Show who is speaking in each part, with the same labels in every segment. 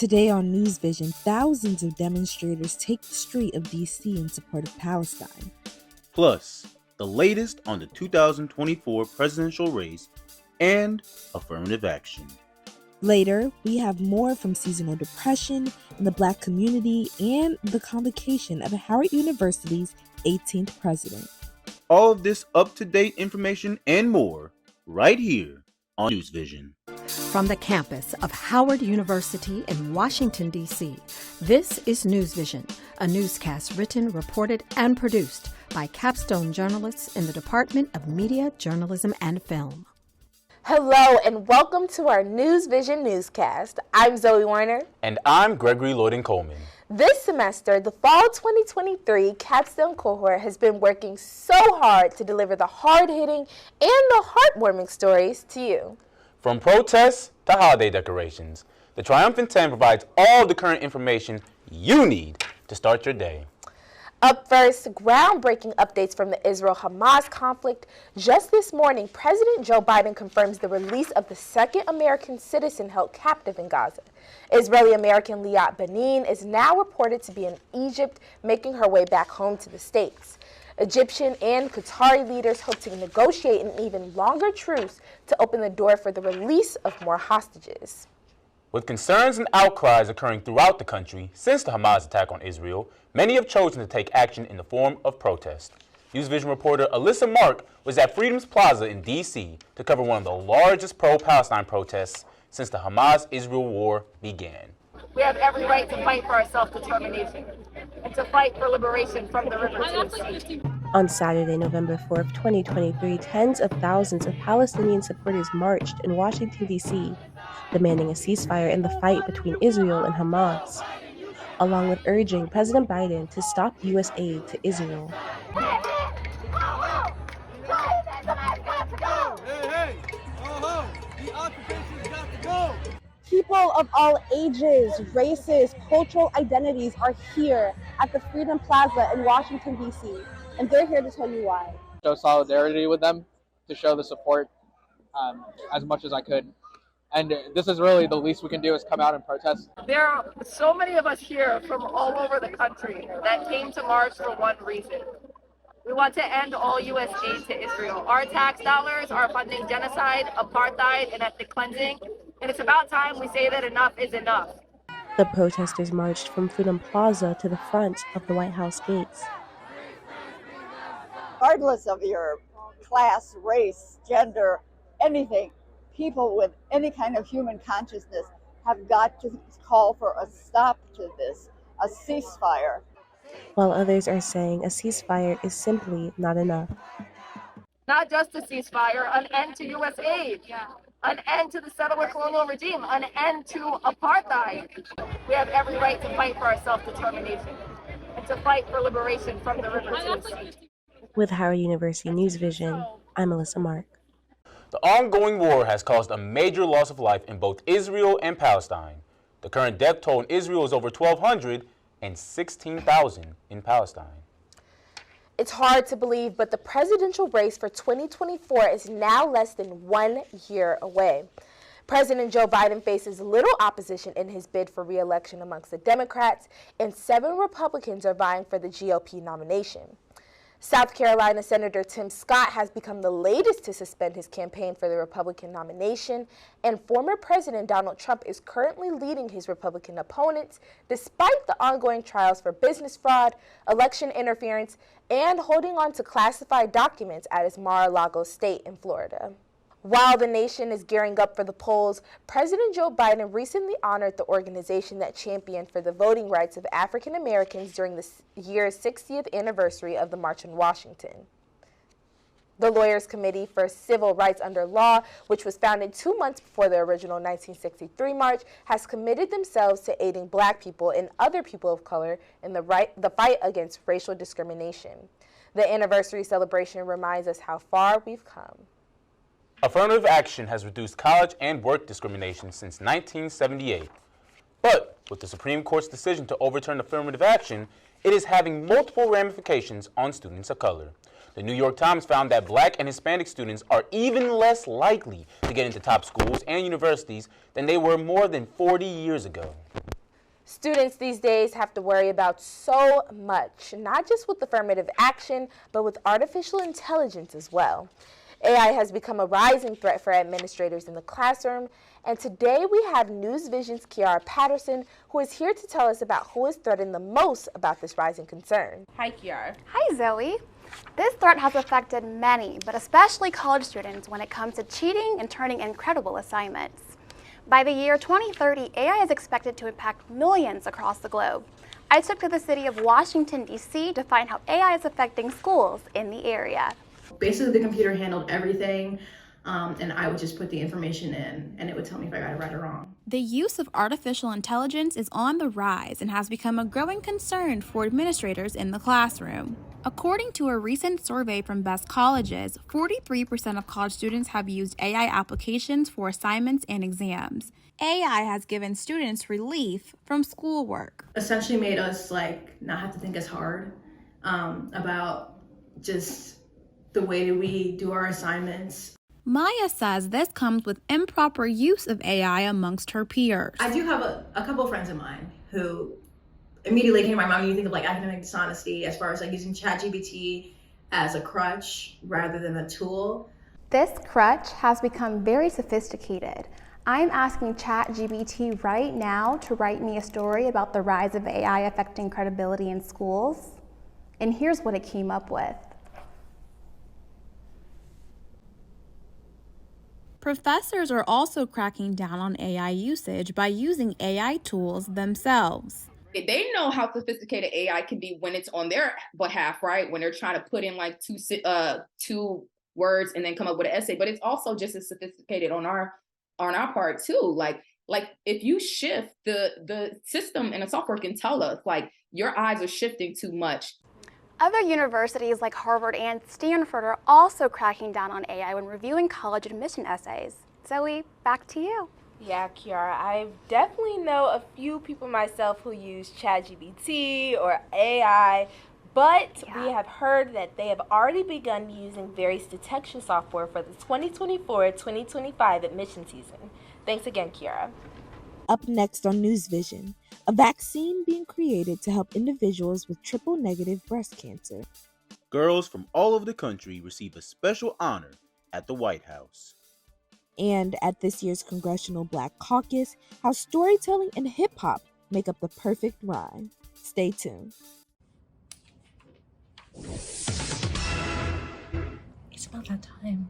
Speaker 1: Today on NewsVision, thousands of demonstrators take the street of D.C. in support of Palestine.
Speaker 2: Plus, the latest on the 2024 presidential race and affirmative action.
Speaker 1: Later, we have more from seasonal depression in the Black community and the convocation of Howard University's 18th president.
Speaker 2: All of this up-to-date information and more right here on NewsVision.
Speaker 3: From the campus of Howard University in Washington, D.C., this is NewsVision, a newscast written, reported, and produced by Capstone journalists in the Department of Media, Journalism, and Film.
Speaker 4: Hello and welcome to our NewsVision newscast. I'm Zoe Warner.
Speaker 5: And I'm Gregory Lloyd-Coleman.
Speaker 4: This semester, the Fall 2023 Capstone cohort has been working so hard to deliver the hard-hitting and the heartwarming stories to you.
Speaker 5: From protests to holiday decorations, the Triumphant Ten provides all the current information you need to start your day.
Speaker 4: Up first, groundbreaking updates from the Israel-Hamas conflict. Just this morning, President Joe Biden confirms the release of the second American citizen held captive in Gaza. Israeli-American Liat Benin is now reported to be in Egypt, making her way back home to the States. Egyptian and Qatari leaders hope to negotiate an even longer truce to open the door for the release of more hostages.
Speaker 5: With concerns and outcries occurring throughout the country since the Hamas attack on Israel, many have chosen to take action in the form of protest. NewsVision reporter Alyssa Mark was at Freedom's Plaza in D.C. to cover one of the largest pro-Palestine protests since the Hamas-Israel war began.
Speaker 6: We have every right to fight for our self-determination and to fight for liberation from the river to the sea.
Speaker 7: On Saturday, November 4th, 2023, tens of thousands of Palestinian supporters marched in Washington, D.C., demanding a ceasefire in the fight between Israel and Hamas, along with urging President Biden to stop U.S. aid to Israel.
Speaker 8: People of all ages, races, cultural identities are here at the Freedom Plaza in Washington, D.C., and they're here to tell you why.
Speaker 9: Show solidarity with them, to show the support as much as I could. And this is really the least we can do is come out and protest.
Speaker 6: There are so many of us here from all over the country that came to march for one reason. We want to end all U.S. aid to Israel. Our tax dollars are funding genocide, apartheid, and ethnic cleansing, and it's about time we say that enough is enough.
Speaker 7: The protesters marched from Freedom Plaza to the front of the White House gates.
Speaker 10: Regardless of your class, race, gender, anything, people with any kind of human consciousness have got to call for a stop to this, a ceasefire.
Speaker 7: While others are saying a ceasefire is simply not enough.
Speaker 6: Not just a ceasefire, an end to U.S. aid, an end to the settler colonial regime, an end to apartheid. We have every right to fight for our self-determination and to fight for liberation from the river to the sea.
Speaker 7: With Howard University NewsVision, I'm Alyssa Mark.
Speaker 5: The ongoing war has caused a major loss of life in both Israel and Palestine. The current death toll in Israel is over 1,200 and 16,000 in Palestine.
Speaker 4: It's hard to believe, but the presidential race for 2024 is now less than 1 year away. President Joe Biden faces little opposition in his bid for re-election amongst the Democrats, and 7 Republicans are vying for the GOP nomination. South Carolina Senator Tim Scott has become the latest to suspend his campaign for the Republican nomination, and former President Donald Trump is currently leading his Republican opponents despite the ongoing trials for business fraud, election interference, and holding on to classified documents at his Mar-a-Lago estate in Florida. While the nation is gearing up for the polls, President Joe Biden recently honored the organization that championed for the voting rights of African Americans during the year's 60th anniversary of the March on Washington. The Lawyers Committee for Civil Rights Under Law, which was founded 2 months before the original 1963 march, has committed themselves to aiding Black people and other people of color in the fight against racial discrimination. The anniversary celebration reminds us how far we've come.
Speaker 5: Affirmative action has reduced college and work discrimination since 1978. But with the Supreme Court's decision to overturn affirmative action, it is having multiple ramifications on students of color. The New York Times found that Black and Hispanic students are even less likely to get into top schools and universities than they were more than 40 years ago.
Speaker 4: Students these days have to worry about so much, not just with affirmative action, but with artificial intelligence as well. AI has become a rising threat for administrators in the classroom, and today we have NewsVision's Kiara Patterson, who is here to tell us about who is threatened the most about this rising concern.
Speaker 11: Hi, Kiara.
Speaker 12: Hi, Zoe. This threat has affected many, but especially college students when it comes to cheating and turning in credible assignments. By the year 2030, AI is expected to impact millions across the globe. I took to the city of Washington, D.C. to find how AI is affecting schools in the area.
Speaker 13: Basically, the computer handled everything, and I would just put the information in, and it would tell me if I got it right or wrong.
Speaker 14: The use of artificial intelligence is on the rise and has become a growing concern for administrators in the classroom. According to a recent survey from Best Colleges, 43% of college students have used AI applications for assignments and exams. AI has given students relief from schoolwork.
Speaker 13: Essentially made us not have to think as hard about just the way that we do our assignments.
Speaker 14: Maya says this comes with improper use of AI amongst her peers.
Speaker 13: I do have a couple friends of mine who immediately came to my mind when you think of academic dishonesty as far as using ChatGPT as a crutch rather than a tool.
Speaker 12: This crutch has become very sophisticated. I'm asking ChatGPT right now to write me a story about the rise of AI affecting credibility in schools. And here's what it came up with.
Speaker 14: Professors are also cracking down on AI usage by using AI tools themselves.
Speaker 11: They know how sophisticated AI can be when it's on their behalf, right? When they're trying to put in two words and then come up with an essay, but it's also just as sophisticated on our part too. Like if you shift the system and the software can tell us your eyes are shifting too much.
Speaker 12: Other universities like Harvard and Stanford are also cracking down on AI when reviewing college admission essays. Zoe, back to you.
Speaker 4: Yeah, Kiara, I definitely know a few people myself who use ChatGPT or AI, but we have heard that they have already begun using various detection software for the 2024-2025 admission season. Thanks again, Kiara.
Speaker 1: Up next on NewsVision, a vaccine being created to help individuals with triple-negative breast cancer.
Speaker 2: Girls from all over the country receive a special honor at the White House.
Speaker 1: And at this year's Congressional Black Caucus, how storytelling and hip-hop make up the perfect rhyme. Stay tuned.
Speaker 7: It's about that time.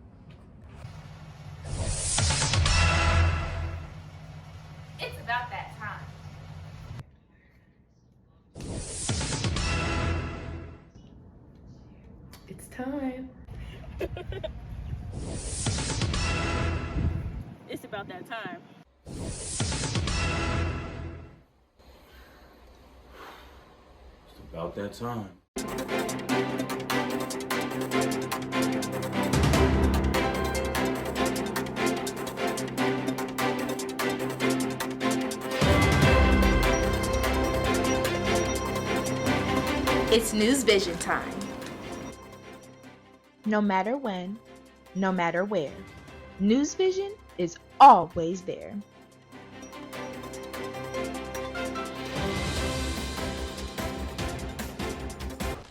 Speaker 6: It's about that time.
Speaker 7: It's time.
Speaker 6: It's about that time.
Speaker 2: It's about that time.
Speaker 1: It's NewsVision time. No matter when, no matter where, NewsVision is always there.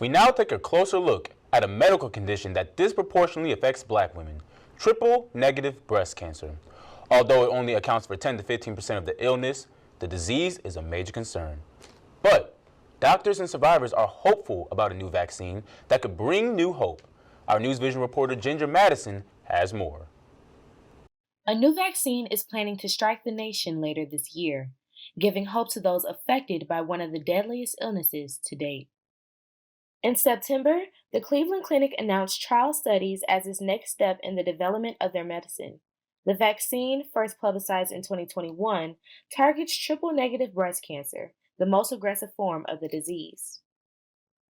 Speaker 5: We now take a closer look at a medical condition that disproportionately affects Black women, triple-negative breast cancer. Although it only accounts for 10 to 15% of the illness, the disease is a major concern. But doctors and survivors are hopeful about a new vaccine that could bring new hope. Our NewsVision reporter Ginger Madison has more.
Speaker 15: A new vaccine is planning to strike the nation later this year, giving hope to those affected by one of the deadliest illnesses to date. In September, the Cleveland Clinic announced trial studies as its next step in the development of their medicine. The vaccine, first publicized in 2021, targets triple-negative breast cancer, the most aggressive form of the disease.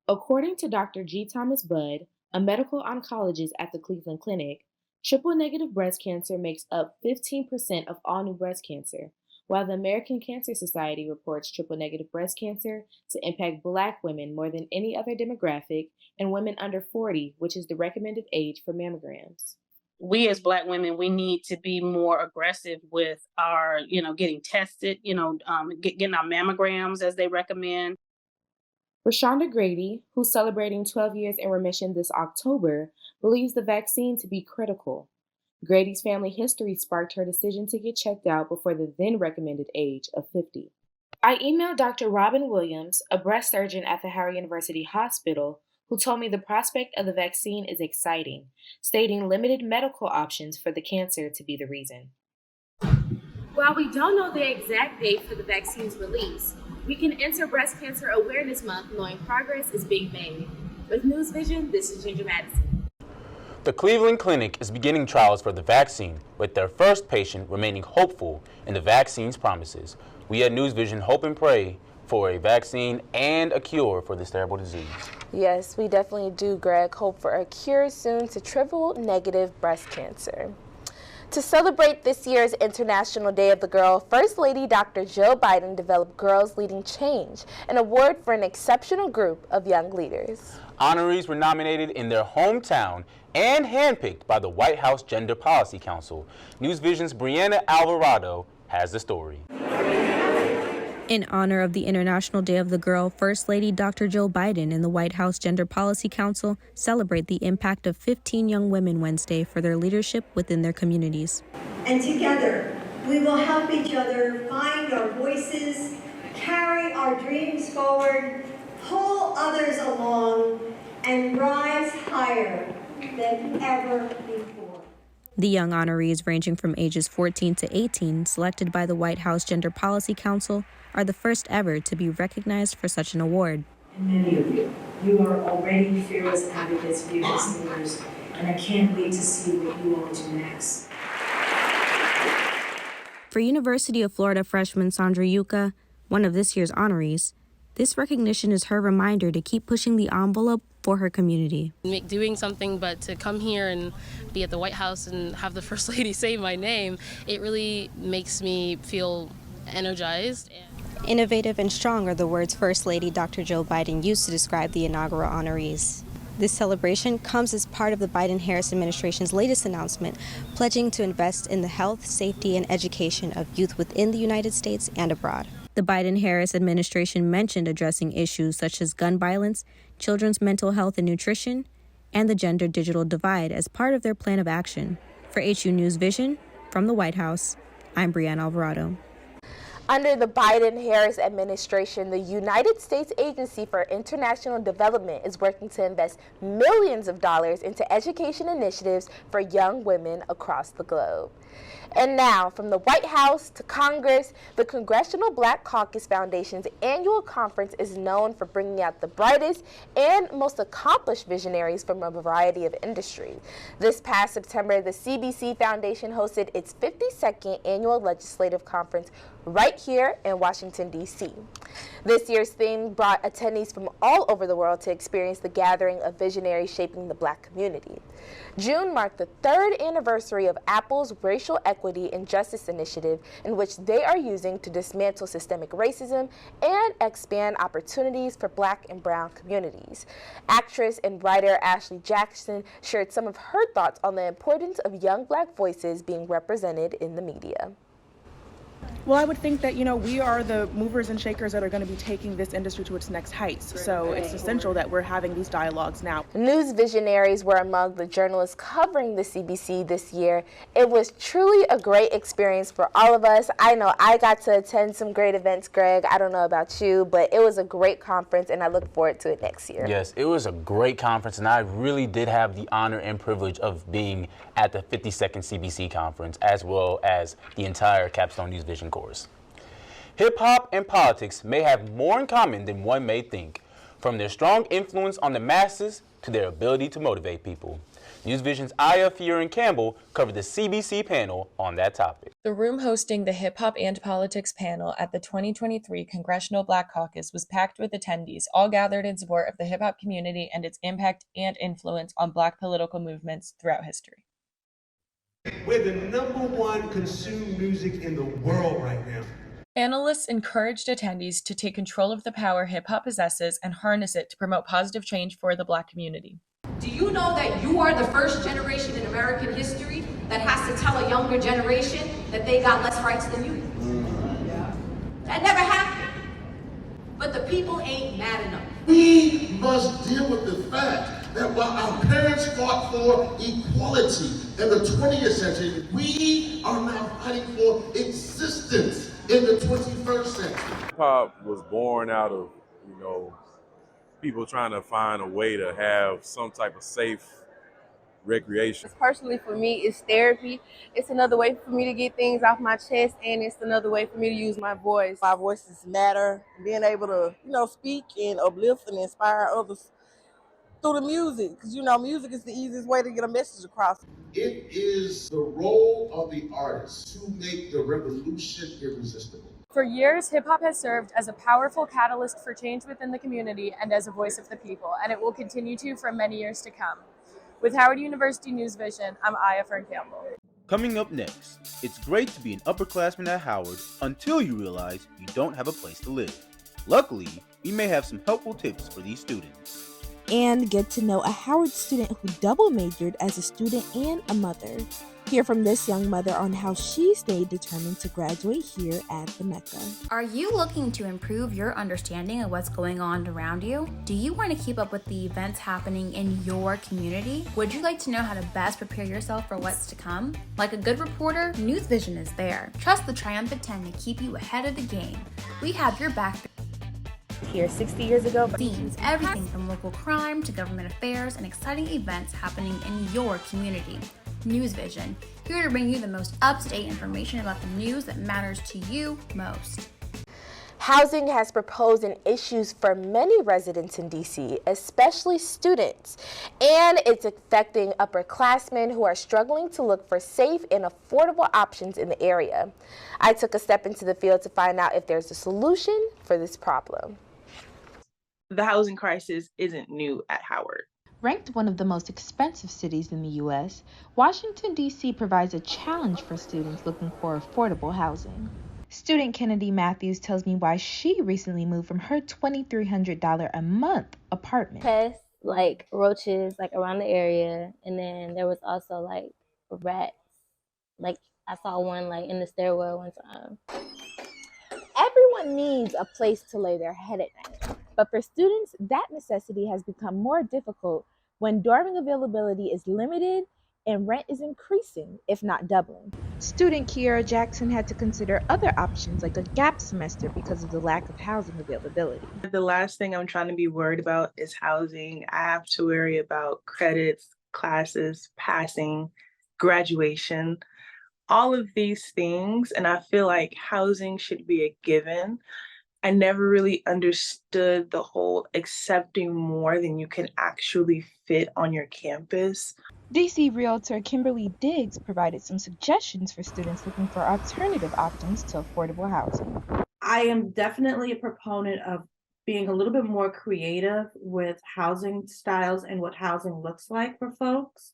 Speaker 15: According to Dr. G. Thomas Budd, a medical oncologist at the Cleveland Clinic, triple-negative breast cancer makes up 15% of all new breast cancer, while the American Cancer Society reports triple-negative breast cancer to impact Black women more than any other demographic and women under 40, which is the recommended age for mammograms.
Speaker 16: we as Black women, we need to be more aggressive with our, getting tested, getting our mammograms as they recommend.
Speaker 15: Rashonda Grady, who's celebrating 12 years in remission this October, believes the vaccine to be critical. Grady's family history sparked her decision to get checked out before the then recommended age of 50. I emailed Dr. Robin Williams, a breast surgeon at the Howard University Hospital, who told me the prospect of the vaccine is exciting, stating limited medical options for the cancer to be the reason.
Speaker 17: While we don't know the exact date for the vaccine's release, we can enter Breast Cancer Awareness Month knowing progress is being made. With NewsVision, this is Ginger Madison.
Speaker 5: The Cleveland Clinic is beginning trials for the vaccine, with their first patient remaining hopeful in the vaccine's promises. We at NewsVision hope and pray for a vaccine and a cure for this terrible disease.
Speaker 4: Yes, we definitely do, Greg. Hope for a cure soon to triple-negative breast cancer. To celebrate this year's International Day of the Girl, First Lady Dr. Jill Biden developed Girls Leading Change, an award for an exceptional group of young leaders.
Speaker 5: Honorees were nominated in their hometown and handpicked by the White House Gender Policy Council. NewsVision's Briana Alvarado has the story.
Speaker 18: In honor of the International Day of the Girl, First Lady Dr. Jill Biden and the White House Gender Policy Council celebrate the impact of 15 young women Wednesday for their leadership within their communities.
Speaker 19: And together, we will help each other find our voices, carry our dreams forward, pull others along, and rise higher than ever before.
Speaker 18: The young honorees, ranging from ages 14 to 18, selected by the White House Gender Policy Council, are the first ever to be recognized for such an award.
Speaker 20: And many of you, you are already fearless advocates, fearless leaders, and I can't wait to see what you all do next.
Speaker 18: For University of Florida freshman Sandra Yuka, one of this year's honorees, this recognition is her reminder to keep pushing the envelope for her community.
Speaker 21: Doing something but to come here and be at the White House and have the First Lady say my name, it really makes me feel energized.
Speaker 18: Innovative and strong are the words First Lady Dr. Jill Biden used to describe the inaugural honorees. This celebration comes as part of the Biden-Harris administration's latest announcement, pledging to invest in the health, safety, and education of youth within the United States and abroad. The Biden-Harris administration mentioned addressing issues such as gun violence, children's mental health and nutrition, and the gender digital divide as part of their plan of action. For HU News Vision, from the White House, I'm Briana Alvarado.
Speaker 4: Under the Biden-Harris administration, the United States Agency for International Development is working to invest millions of dollars into education initiatives for young women across the globe. And now, from the White House to Congress, the Congressional Black Caucus Foundation's annual conference is known for bringing out the brightest and most accomplished visionaries from a variety of industries. This past September, the CBC Foundation hosted its 52nd annual legislative conference right here in Washington, D.C. This year's theme brought attendees from all over the world to experience the gathering of visionaries shaping the Black community. June marked the 3rd anniversary of Apple's Racial Equity and Justice Initiative, in which they are using to dismantle systemic racism and expand opportunities for Black and brown communities. Actress and writer Ashley Jackson shared some of her thoughts on the importance of young Black voices being represented in the media.
Speaker 22: Well, I would think that, we are the movers and shakers that are going to be taking this industry to its next heights. So it's essential that we're having these dialogues now.
Speaker 4: News visionaries were among the journalists covering the CBC this year. It was truly a great experience for all of us. I know I got to attend some great events, Greg. I don't know about you, but it was a great conference, and I look forward to it next year.
Speaker 5: Yes, it was a great conference, and I really did have the honor and privilege of being at the 52nd CBC conference, as well as the entire Capstone News Vision course. Hip-hop and politics may have more in common than one may think, from their strong influence on the masses to their ability to motivate people. NewsVision's Furin-Cambell covered the CBC panel on that topic.
Speaker 23: The room hosting the Hip Hop and Politics panel at the 2023 Congressional Black Caucus was packed with attendees, all gathered in support of the hip-hop community and its impact and influence on Black political movements throughout history.
Speaker 24: We're the #1 consumed music in the world right now.
Speaker 23: Analysts encouraged attendees to take control of the power hip-hop possesses and harness it to promote positive change for the Black community.
Speaker 3: Do you know that you are the first generation in American history that has to tell a younger generation that they got less rights than you? That never happened. But the people ain't mad enough.
Speaker 8: We must deal with the fact that while our parents fought for equality in the 20th century, we are now fighting for existence in the 21st century.
Speaker 9: Hip-hop was born out of, people trying to find a way to have some type of safe recreation.
Speaker 10: Personally, for me, it's therapy. It's another way for me to get things off my chest, and it's another way for me to use my voice.
Speaker 25: My voices matter. Being able to, speak and uplift and inspire others through the music, because music is the easiest way to get a message across.
Speaker 8: It is the role of the artist to make the revolution irresistible.
Speaker 23: For years, hip-hop has served as a powerful catalyst for change within the community and as a voice of the people, and it will continue to for many years to come. With Howard University NewsVision, I'm Furin-Cambell.
Speaker 2: Coming up next, it's great to be an upperclassman at Howard until you realize you don't have a place to live. Luckily, we may have some helpful tips for these students.
Speaker 1: And get to know a Howard student who double majored as a student and a mother. Hear from this young mother on how she stayed determined to graduate here at the Mecca.
Speaker 14: Are you looking to improve your understanding of what's going on around you? Do you want to keep up with the events happening in your community? Would you like to know how to best prepare yourself for what's to come? Like a good reporter, NewsVision is there. Trust the Triumphant Ten to keep you ahead of the game. We have your back.
Speaker 4: Here 60 years ago,
Speaker 14: Scenes everything from local crime to government affairs and exciting events happening in your community. NewsVision, here to bring you the most up-to-date information about the news that matters to you most.
Speaker 4: Housing has proposed an issues for many residents in D.C., especially students, and it's affecting upperclassmen who are struggling to look for safe and affordable options in the area. I took a step into the field to find out if there's a solution for this problem.
Speaker 22: The housing crisis isn't new at Howard.
Speaker 26: Ranked one of the most expensive cities in the U.S., Washington, D.C. provides a challenge for students looking for affordable housing. Student Kennedy Matthews tells me why she recently moved from her $2,300 a month apartment.
Speaker 27: Pests, like roaches, like around the area, and then there was also like rats. Like I saw one like in the stairwell one time.
Speaker 28: Everyone needs a place to lay their head at night, but for students, that necessity has become more difficult when dorming availability is limited and rent is increasing, if not doubling.
Speaker 26: Student Kiera Jackson had to consider other options like a gap semester because of the lack of housing availability.
Speaker 22: The last thing I'm trying to be worried about is housing. I have to worry about credits, classes, passing, graduation, all of these things, and I feel like housing should be a given. I never really understood the whole accepting more than you can actually fit on your campus.
Speaker 26: DC Realtor Kimberly Diggs provided some suggestions for students looking for alternative options to affordable housing.
Speaker 29: I am definitely a proponent of being a little bit more creative with housing styles and what housing looks like for folks.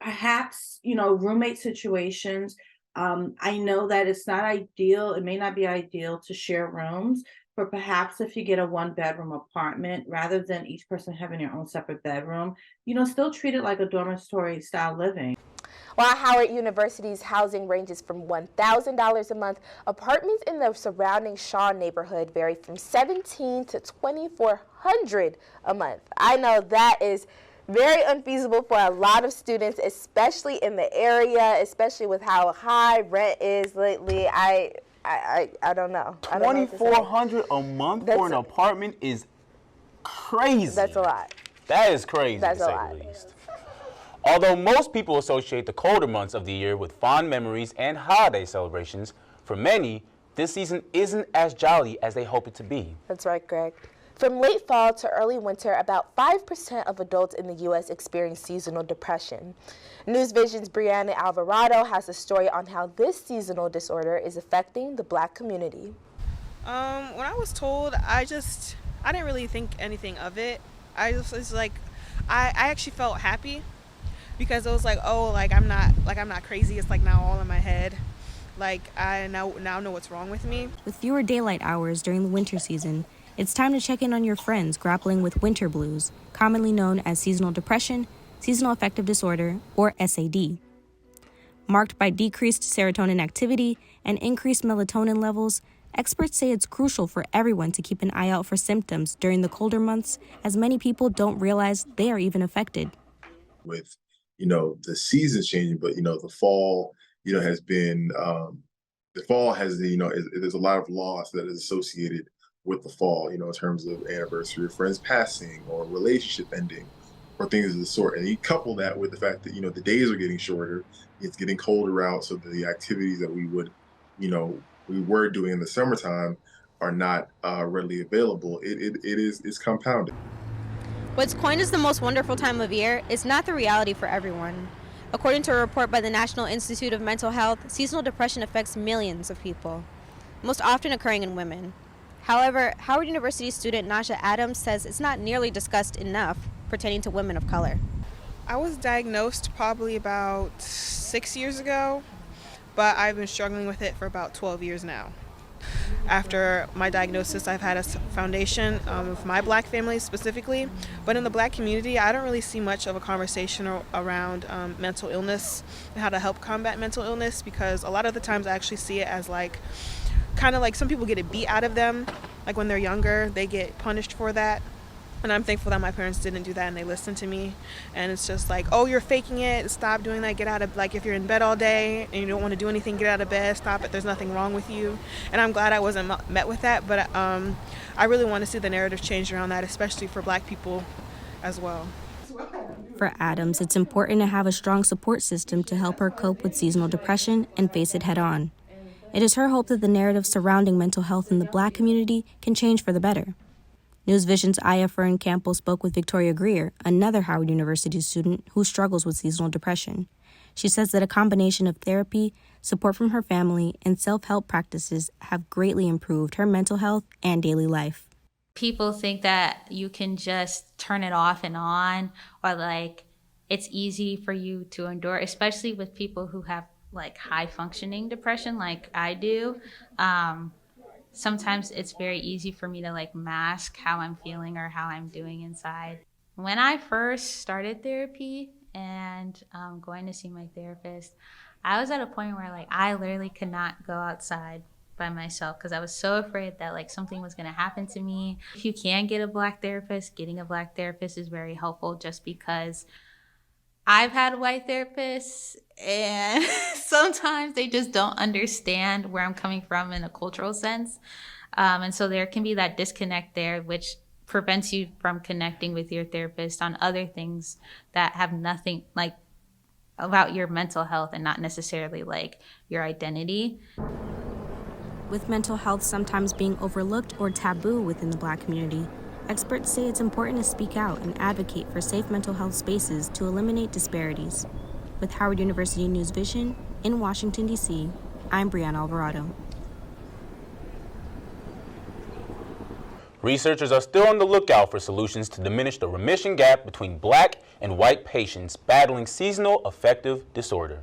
Speaker 29: Perhaps, roommate situations. I know that it's not ideal. It may not be ideal to share rooms, but perhaps if you get a one-bedroom apartment, rather than each person having their own separate bedroom, still treat it like a dormitory style living.
Speaker 4: While Howard University's housing ranges from $1,000 a month, apartments in the surrounding Shaw neighborhood vary from $1,700 to $2,400 a month. I know that is very unfeasible for a lot of students, especially in the area, especially with how high rent is lately. I don't know.
Speaker 5: $2,400 a month for an apartment is crazy.
Speaker 4: That's a lot.
Speaker 5: That is crazy,
Speaker 4: That's
Speaker 5: to say
Speaker 4: a lot.
Speaker 5: the least. Although most people associate the colder months of the year with fond memories and holiday celebrations, for many, this season isn't as jolly as they hope it to be.
Speaker 4: That's right, Greg. From late fall to early winter, about 5% of adults in the U.S. experience seasonal depression. NewsVision's Briana Alvarado has a story on how this seasonal disorder is affecting the Black community.
Speaker 30: When I was told, I didn't really think anything of it. I actually felt happy because it was like, oh, I'm not crazy. It's like now all in my head. Like I now know what's wrong with me.
Speaker 18: With fewer daylight hours during the winter season, It's time to check in on your friends grappling with winter blues, commonly known as seasonal depression, seasonal affective disorder, or SAD. Marked by decreased serotonin activity and increased melatonin levels, experts say it's crucial for everyone to keep an eye out for symptoms during the colder months, as many people don't realize they are even affected.
Speaker 6: With, the seasons changing, but, the fall, has been, the fall has, there's a lot of loss that is associated with the fall, in terms of anniversary of friends passing or relationship ending or things of the sort. And you couple that with the fact that, the days are getting shorter, it's getting colder out, so the activities that we would, we were doing in the summertime are not readily available. It's compounded.
Speaker 18: What's coined as the most wonderful time of year is not the reality for everyone. According to a report by the National Institute of Mental Health, seasonal depression affects millions of people, most often occurring in women. However, Howard University student Nasha Adams says it's not nearly discussed enough pertaining to women of color.
Speaker 30: I was diagnosed probably about 6 years ago, but I've been struggling with it for about 12 years now. After my diagnosis, I've had a foundation with my Black family specifically, but in the Black community, I don't really see much of a conversation around mental illness and how to help combat mental illness, because a lot of the times I actually see it as kind of like some people get it beat out of them, like when they're younger, they get punished for that. And I'm thankful that my parents didn't do that and they listened to me. And it's just like, oh, you're faking it. Stop doing that. Get out of, if you're in bed all day and you don't want to do anything, get out of bed. Stop it. There's nothing wrong with you. And I'm glad I wasn't met with that. But I really want to see the narrative change around that, especially for Black people as well.
Speaker 18: For Adams, it's important to have a strong support system to help her cope with seasonal depression and face it head on. It is her hope that the narrative surrounding mental health in the Black community can change for the better. NewsVision's Furin-Cambell spoke with Victoria Greer, another Howard University student who struggles with seasonal depression. She says that a combination of therapy, support from her family, and self-help practices have greatly improved her mental health and daily life.
Speaker 7: People think that you can just turn it off and on, or it's easy for you to endure, especially with people who have high functioning depression like I do. Sometimes it's very easy for me to mask how I'm feeling or how I'm doing inside. When I first started therapy and going to see my therapist, I was at a point where I literally could not go outside by myself because I was so afraid that something was going to happen to me. If you can get a Black therapist, getting a Black therapist is very helpful, just because I've had white therapists and sometimes they just don't understand where I'm coming from in a cultural sense. And so there can be that disconnect there, which prevents you from connecting with your therapist on other things that have nothing about your mental health and not necessarily your identity.
Speaker 18: With mental health sometimes being overlooked or taboo within the Black community, experts say it's important to speak out and advocate for safe mental health spaces to eliminate disparities. With Howard University NewsVision, in Washington, D.C., I'm Briana Alvarado.
Speaker 5: Researchers are still on the lookout for solutions to diminish the remission gap between Black and white patients battling seasonal affective disorder.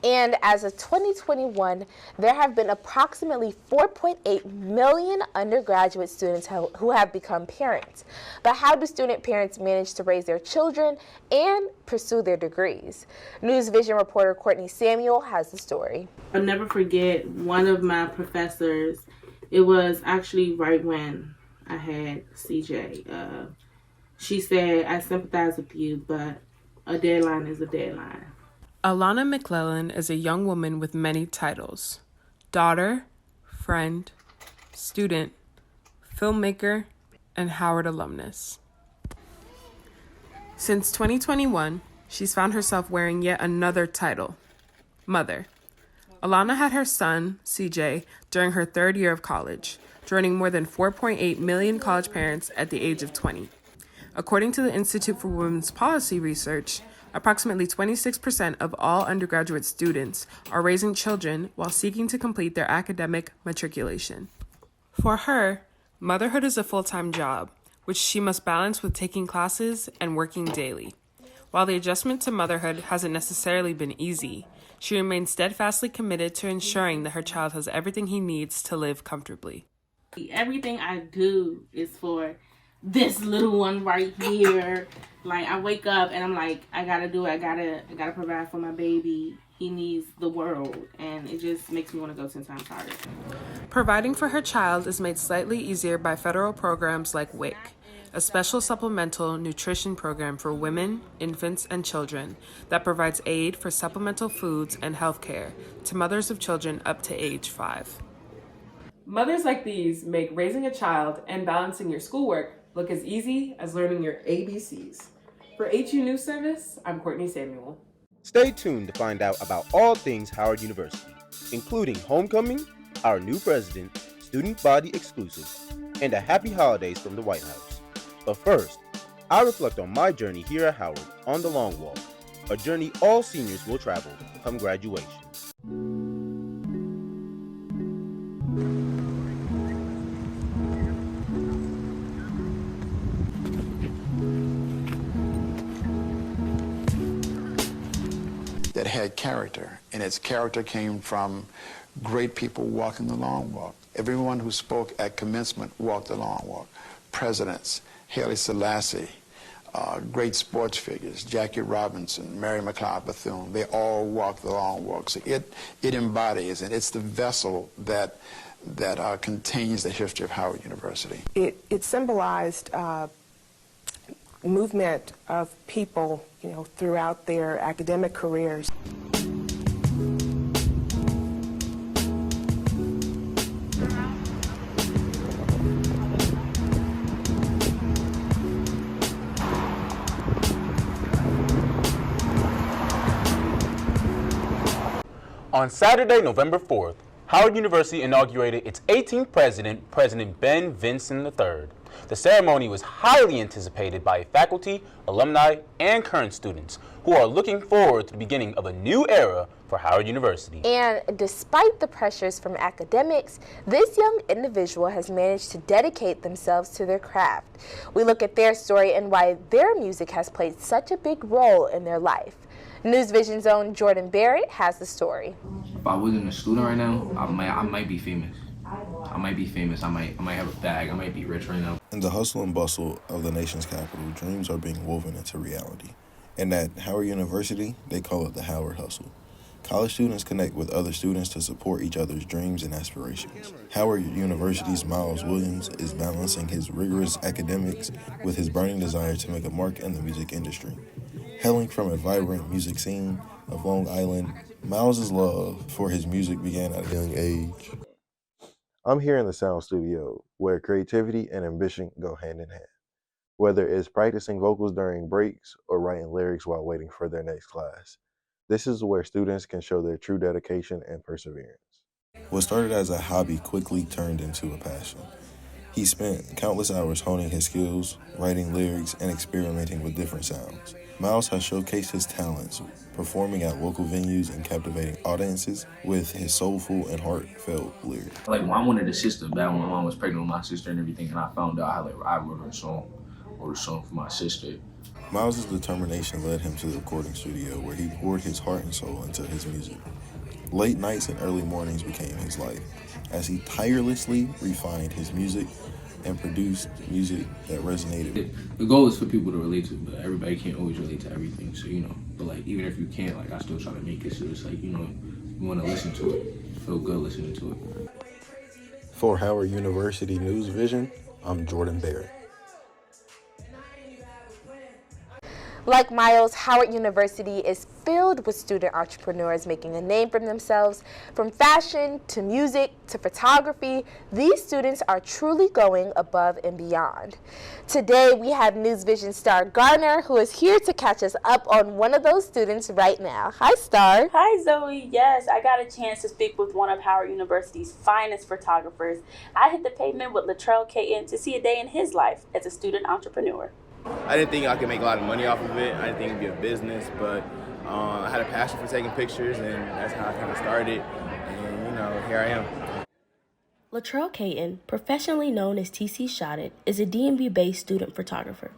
Speaker 4: And as of 2021, there have been approximately 4.8 million undergraduate students who have become parents. But how do student parents manage to raise their children and pursue their degrees? NewsVision reporter Courtney Samuel has the story.
Speaker 29: I'll never forget one of my professors. It was actually right when I had CJ. She said, "I sympathize with you, but a deadline is a deadline."
Speaker 11: Alana McClellan is a young woman with many titles: daughter, friend, student, filmmaker, and Howard alumnus. Since 2021, she's found herself wearing yet another title: mother. Alana had her son, CJ, during her third year of college, joining more than 4.8 million college parents at the age of 20. According to the Institute for Women's Policy Research, approximately 26% of all undergraduate students are raising children while seeking to complete their academic matriculation. For her, motherhood is a full-time job, which she must balance with taking classes and working daily. While the adjustment to motherhood hasn't necessarily been easy, she remains steadfastly committed to ensuring that her child has everything he needs to live comfortably.
Speaker 3: Everything I do is for this little one right here. Like, I wake up and I'm like, I gotta do it. I gotta provide for my baby. He needs the world, and it just makes me want to go 10 times harder.
Speaker 11: Providing for her child is made slightly easier by federal programs like WIC, a special supplemental nutrition program for women, infants, and children that provides aid for supplemental foods and health care to mothers of children up to age 5. Mothers like these make raising a child and balancing your schoolwork look as easy as learning your ABCs. For HU News Service, I'm Courtney Samuel.
Speaker 2: Stay tuned to find out about all things Howard University, including homecoming, our new president, student body exclusives, and a happy holidays from the White House. But first, I reflect on my journey here at Howard on the Long Walk, a journey all seniors will travel come graduation.
Speaker 12: That had character, and its character came from great people walking the long walk. Everyone who spoke at commencement walked the long walk. Presidents, Haile Selassie, great sports figures, Jackie Robinson, Mary McLeod Bethune, they all walked the long walk. So it embodies, and it's the vessel that contains the history of Howard University.
Speaker 13: It symbolized movement of people, throughout their academic careers.
Speaker 5: On Saturday, November 4th, Howard University inaugurated its 18th president, President Ben Vinson III. The ceremony was highly anticipated by faculty, alumni, and current students who are looking forward to the beginning of a new era for Howard University.
Speaker 4: And despite the pressures from academics, this young individual has managed to dedicate themselves to their craft. We look at their story and why their music has played such a big role in their life. NewsVision's own Jordan Barrett has the story.
Speaker 15: If I wasn't a student right now, I might be famous. I might be famous. I might have a bag. I might be rich right now.
Speaker 16: In the hustle and bustle of the nation's capital, dreams are being woven into reality. And at Howard University, they call it the Howard Hustle. College students connect with other students to support each other's dreams and aspirations. Howard University's Miles Williams is balancing his rigorous academics with his burning desire to make a mark in the music industry. Hailing from a vibrant music scene of Long Island, Miles' love for his music began at a young age. I'm here in the sound studio, where creativity and ambition go hand in hand. Whether it's practicing vocals during breaks or writing lyrics while waiting for their next class, this is where students can show their true dedication and perseverance. What started as a hobby quickly turned into a passion. He spent countless hours honing his skills, writing lyrics, and experimenting with different sounds. Miles has showcased his talents, performing at local venues and captivating audiences with his soulful and heartfelt lyrics.
Speaker 15: Like, when I wanted a sister back when my mom was pregnant with my sister and everything, and I found out I wrote her a song for my sister.
Speaker 16: Miles' determination led him to the recording studio, where he poured his heart and soul into his music. Late nights and early mornings became his life, as he tirelessly refined his music and produced music that resonated.
Speaker 15: The goal is for people to relate to, but everybody can't always relate to everything. So, but like, even if you can't, like, I still try to make it so it's like, you want to listen to it, feel good listening to it.
Speaker 16: For Howard University NewsVision, I'm Jordan Barrett.
Speaker 4: Like Miles, Howard University is filled with student entrepreneurs making a name for themselves. From fashion to music to photography, these students are truly going above and beyond. Today, we have NewsVision star Garner, who is here to catch us up on one of those students right now. Hi, Star.
Speaker 17: Hi, Zoe. Yes, I got a chance to speak with one of Howard University's finest photographers. I hit the pavement with Latrell Caton to see a day in his life as a student entrepreneur.
Speaker 19: I didn't think I could make a lot of money off of it. I didn't think it'd be a business, but I had a passion for taking pictures, and that's how I kind of started. And here I am.
Speaker 17: Latrell Caton, professionally known as TC Shot It, is a DMV-based student photographer.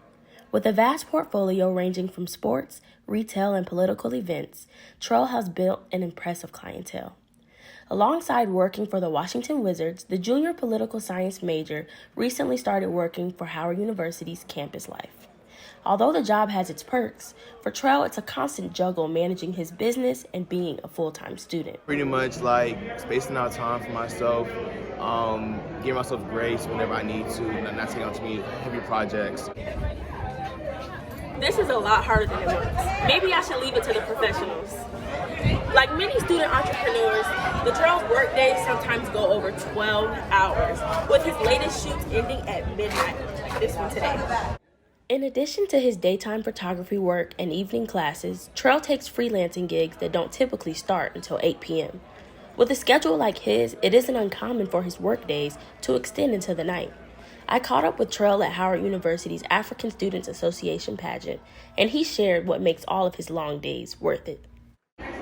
Speaker 17: With a vast portfolio ranging from sports, retail, and political events, Trell has built an impressive clientele.
Speaker 1: Alongside working for the Washington Wizards, the junior political science major recently started working for Howard University's campus life. Although the job has its perks, for Trell it's a constant juggle managing his business and being a full-time student.
Speaker 19: Pretty much like spacing out time for myself, giving myself grace whenever I need to, and not taking on too many heavy projects.
Speaker 1: This is a lot harder than it looks. Maybe I should leave it to the professionals. Like many student entrepreneurs, Latrell's workdays sometimes go over 12 hours, with his latest shoots ending at midnight, like this one today. In addition to his daytime photography work and evening classes, Trell takes freelancing gigs that don't typically start until 8 p.m. With a schedule like his, it isn't uncommon for his workdays to extend into the night. I caught up with Trell at Howard University's African Students Association pageant, and he shared what makes all of his long days worth it.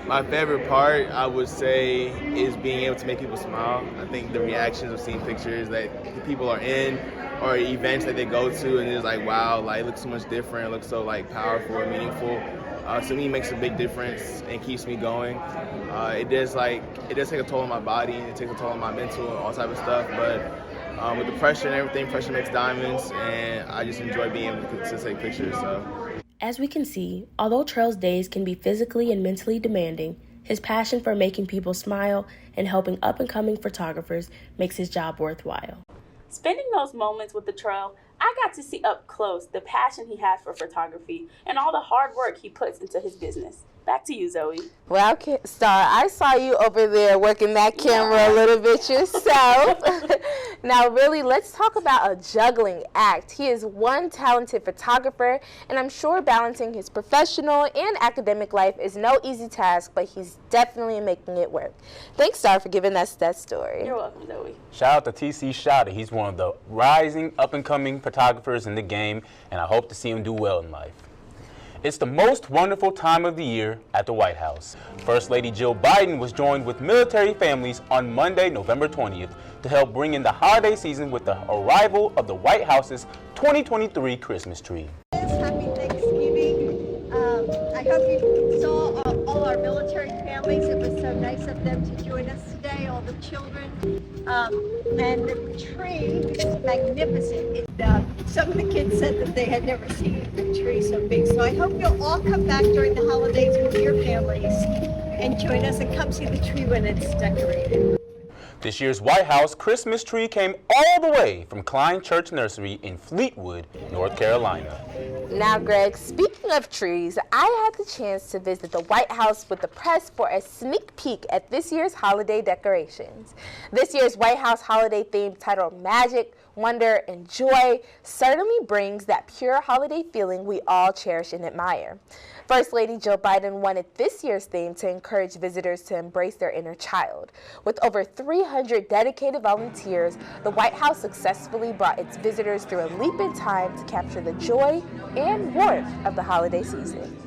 Speaker 19: My favorite part, I would say, is being able to make people smile. I think the reactions of seeing pictures that the people are in or events that they go to, and it's like, wow, like it looks so much different, it looks so like powerful and meaningful. To me, it makes a big difference and keeps me going. It does take a toll on my body, and it takes a toll on my mental and all type of stuff, but with the pressure and everything, pressure makes diamonds, and I just enjoy being able to take pictures. So.
Speaker 1: As we can see, although Trell's days can be physically and mentally demanding, his passion for making people smile and helping up-and-coming photographers makes his job worthwhile.
Speaker 17: Spending those moments with the Trell, I got to see up close the passion he has for photography and all the hard work he puts into his business. Back to you, Zoe.
Speaker 4: Well, Star, I saw you over there working that camera a little bit yourself. Now, really, let's talk about a juggling act. He is one talented photographer, and I'm sure balancing his professional and academic life is no easy task, but he's definitely making it work. Thanks, Star, for giving us that story.
Speaker 17: You're welcome, Zoe.
Speaker 5: Shout out to TC Shada. He's one of the rising up-and-coming photographers in the game, and I hope to see him do well in life. It's the most wonderful time of the year at the White House. First Lady Jill Biden was joined with military families on Monday, November 20th, to help bring in the holiday season with the arrival of the White House's 2023 Christmas tree.
Speaker 8: Happy Thanksgiving. I hope you saw all our military families. It was so nice of them to join us today, all the children. And the tree is magnificent. Some of the kids said that they had never seen a tree so big. So I hope you'll all come back during the holidays with your families and join us and come see the tree when it's decorated.
Speaker 5: This year's White House Christmas tree came all the way from Klein Church Nursery in Fleetwood, North Carolina.
Speaker 4: Now, Greg, speaking of trees, I had the chance to visit the White House with the press for a sneak peek at this year's holiday decorations. This year's White House holiday theme titled Magic, Wonder, and Joy certainly brings that pure holiday feeling we all cherish and admire. First Lady Jill Biden wanted this year's theme to encourage visitors to embrace their inner child. With over 300 dedicated volunteers, the White House successfully brought its visitors through a leap in time to capture the joy and warmth of the holiday season.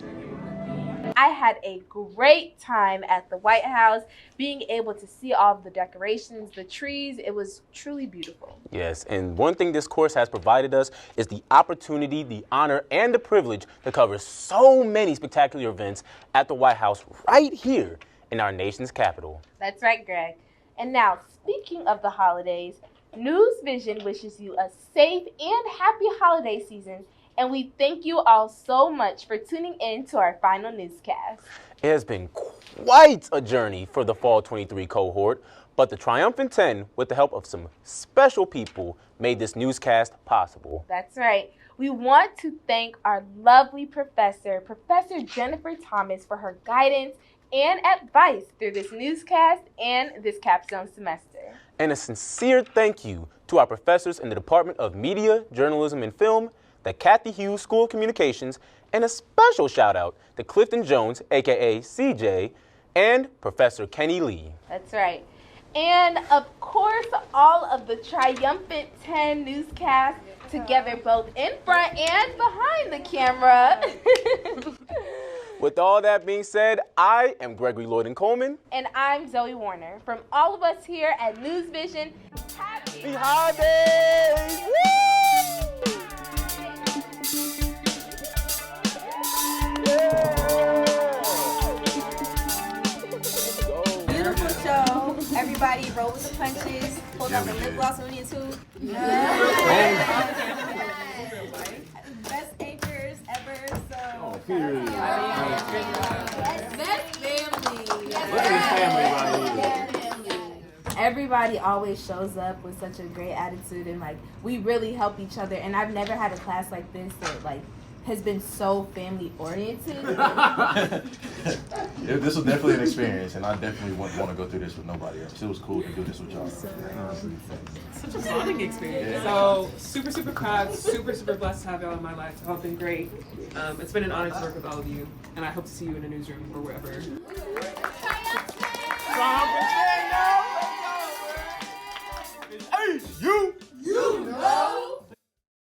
Speaker 9: I had a great time at the White House, being able to see all of the decorations, the trees. It was truly beautiful.
Speaker 5: Yes, and one thing this course has provided us is the opportunity, the honor, and the privilege to cover so many spectacular events at the White House right here in our nation's capital.
Speaker 9: That's right, Greg. And now, speaking of the holidays, NewsVision wishes you a safe and happy holiday season. And we thank you all so much for tuning in to our final newscast.
Speaker 5: It has been quite a journey for the Fall 23 cohort, but the Triumphant 10, with the help of some special people, made this newscast possible.
Speaker 9: That's right. We want to thank our lovely professor, Professor Jennifer Thomas, for her guidance and advice through this newscast and this capstone semester.
Speaker 5: And a sincere thank you to our professors in the Department of Media, Journalism, and Film, the Cathy Hughes School of Communications, and a special shout out to Clifton Jones, aka CJ, and Professor Kenny Lee.
Speaker 9: That's right. And of course, all of the Triumphant 10 newscasts together both in front and behind the camera.
Speaker 5: With all that being said, I am Gregory Lloyd Coleman.
Speaker 9: And I'm Zoe Warner. From all of us here at NewsVision, happy
Speaker 5: holidays!
Speaker 29: Beautiful show.
Speaker 10: everybody roll with the punches, pulled out the lip gloss when we need to. Best anchors ever, so.
Speaker 15: Oh, period.
Speaker 10: Best family.
Speaker 15: Look at this family right here.
Speaker 14: Everybody always shows up with such a great attitude, and like we really help each other. And I've never had a class like this that like has been so family oriented.
Speaker 20: This was definitely an experience, and I definitely wouldn't want to go through this with nobody else. It was cool to do this with y'all.
Speaker 11: Such a bonding experience. So super proud, super blessed to have y'all in my life. Y'all have been great. It's been an honor to work with all of you, and I hope to see you in a newsroom or wherever.